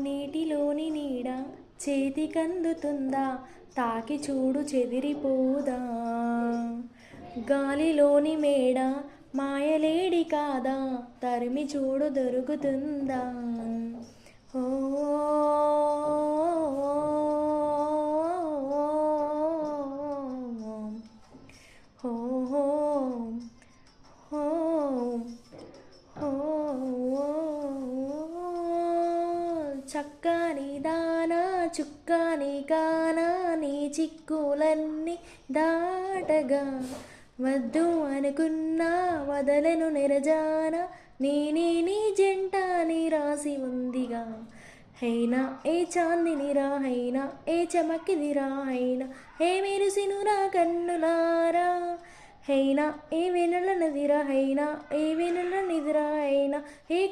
నీటిలోని నీడ చేతికందుతుందా తాకి చూడు చెదిరిపోదా గాలిలోని మేడ మాయలేడి కాదా తరిమి చూడు దొరుకుతుందా ఓ ఓ చక్కని దానా చుక్కని కానా నీ చిక్కులన్నీ దాటగా వద్దు అనుకున్నా వదలను నిరజాన నీ జంట నీ రాసి ఉందిగా హైనా ఏ చాందినిరా హైనా ఏ చమకిదిరా హైనా ఏ మెరుసినురా కన్నులారా హైనా ఏ వెనుల నదిరా హైనా ఏ వెనుల నిదిరా హైనా ఏ